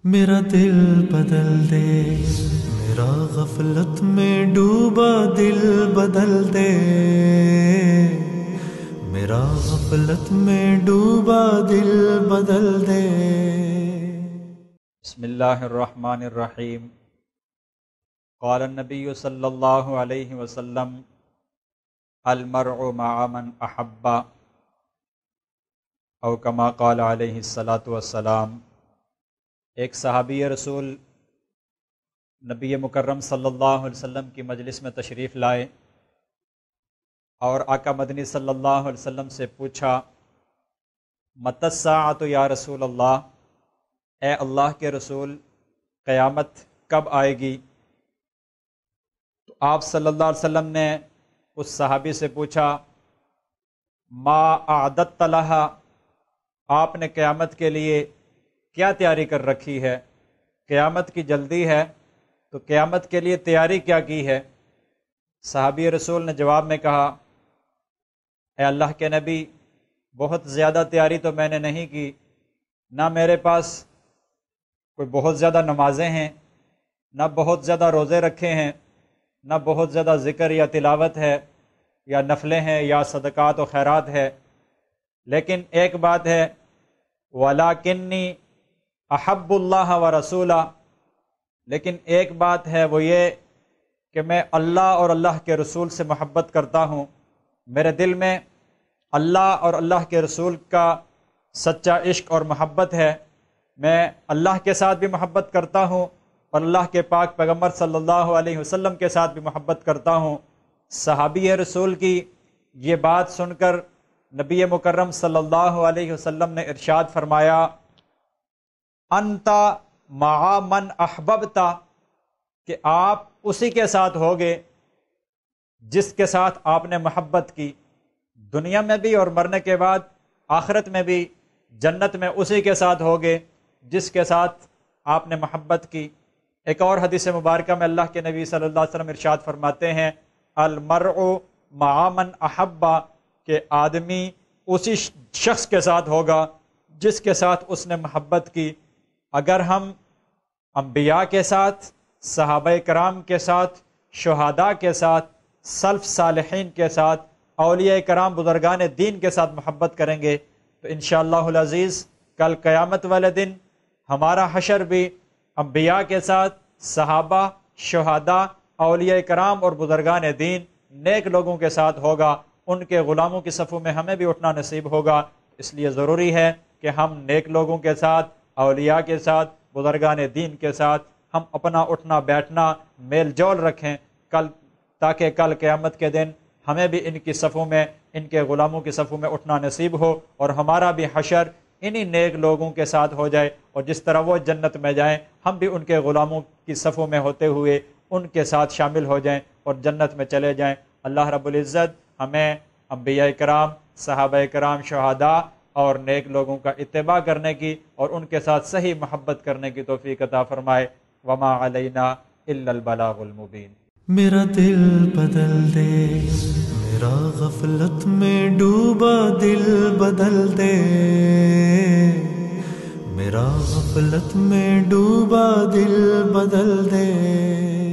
میرا دل بدل دے، میرا غفلت میں ڈوبا دل بدل دے، میرا غفلت میں ڈوبا دل بدل دے۔ بسم اللہ الرحمن الرحیم۔ قال النبی صلی اللہ علیہ وسلم المرء مع من احب، او کما قال علیہ الصلاۃ والسلام۔ ایک صحابی رسول نبی مکرم صلی اللہ علیہ وسلم کی مجلس میں تشریف لائے اور آقا مدنی صلی اللہ علیہ وسلم سے پوچھا، متی الساعۃ یا رسول اللہ، اے اللہ کے رسول قیامت کب آئے گی؟ تو آپ صلی اللہ علیہ وسلم نے اس صحابی سے پوچھا، ما اعددت لہا، آپ نے قیامت کے لیے کیا تیاری کر رکھی ہے؟ قیامت کی جلدی ہے تو قیامت کے لیے تیاری کیا کی ہے؟ صحابی رسول نے جواب میں کہا، اے اللہ کے نبی، بہت زیادہ تیاری تو میں نے نہیں کی، نہ میرے پاس کوئی بہت زیادہ نمازیں ہیں، نہ بہت زیادہ روزے رکھے ہیں، نہ بہت زیادہ ذکر یا تلاوت ہے یا نفلیں ہیں یا صدقات و خیرات ہے، لیکن ایک بات ہے، وَلَٰكِنِّي احب اللہ و رسولہ، لیکن ایک بات ہے وہ یہ کہ میں اللہ اور اللہ کے رسول سے محبت کرتا ہوں، میرے دل میں اللہ اور اللہ کے رسول کا سچا عشق اور محبت ہے، میں اللہ کے ساتھ بھی محبت کرتا ہوں اور اللہ کے پاک پیغمبر صلی اللہ علیہ وسلم کے ساتھ بھی محبت کرتا ہوں۔ صحابی رسول کی یہ بات سن کر نبی مکرم صلی اللہ علیہ وسلم نے ارشاد فرمایا، انت مع من احببتا، کہ آپ اسی کے ساتھ ہوگے جس کے ساتھ آپ نے محبت کی، دنیا میں بھی اور مرنے کے بعد آخرت میں بھی جنت میں اسی کے ساتھ ہوگے جس کے ساتھ آپ نے محبت کی۔ ایک اور حدیث مبارکہ میں اللہ کے نبی صلی اللہ علیہ وسلم ارشاد فرماتے ہیں، المرء مع من احب، کہ آدمی اسی شخص کے ساتھ ہوگا جس کے ساتھ اس نے محبت کی۔ اگر ہم انبیاء کے ساتھ، صحابہ کرام کے ساتھ، شہداء کے ساتھ، سلف صالحین کے ساتھ، اولیاء کرام بزرگان دین کے ساتھ محبت کریں گے تو انشاءاللہ العزیز کل قیامت والے دن ہمارا حشر بھی انبیاء کے ساتھ، صحابہ، شہداء، اولیاء کرام اور بزرگان دین نیک لوگوں کے ساتھ ہوگا، ان کے غلاموں کی صفوں میں ہمیں بھی اٹھنا نصیب ہوگا۔ اس لیے ضروری ہے کہ ہم نیک لوگوں کے ساتھ، اولیاء کے ساتھ، بزرگان دین کے ساتھ ہم اپنا اٹھنا بیٹھنا میل جول رکھیں تاکہ کل قیامت کے دن ہمیں بھی ان کی صفوں میں، ان کے غلاموں کی صفوں میں اٹھنا نصیب ہو اور ہمارا بھی حشر انہی نیک لوگوں کے ساتھ ہو جائے، اور جس طرح وہ جنت میں جائیں ہم بھی ان کے غلاموں کی صفوں میں ہوتے ہوئے ان کے ساتھ شامل ہو جائیں اور جنت میں چلے جائیں۔ اللہ رب العزت ہمیں انبیاء کرام، صحابہ کرام، شہداء اور نیک لوگوں کا اتباع کرنے کی اور ان کے ساتھ صحیح محبت کرنے کی توفیق عطا فرمائے۔ وما علینا الا البلاغ المبین۔ میرا دل بدل دے، میرا غفلت میں ڈوبا دل بدل دے، میرا غفلت میں ڈوبا دل بدل دے۔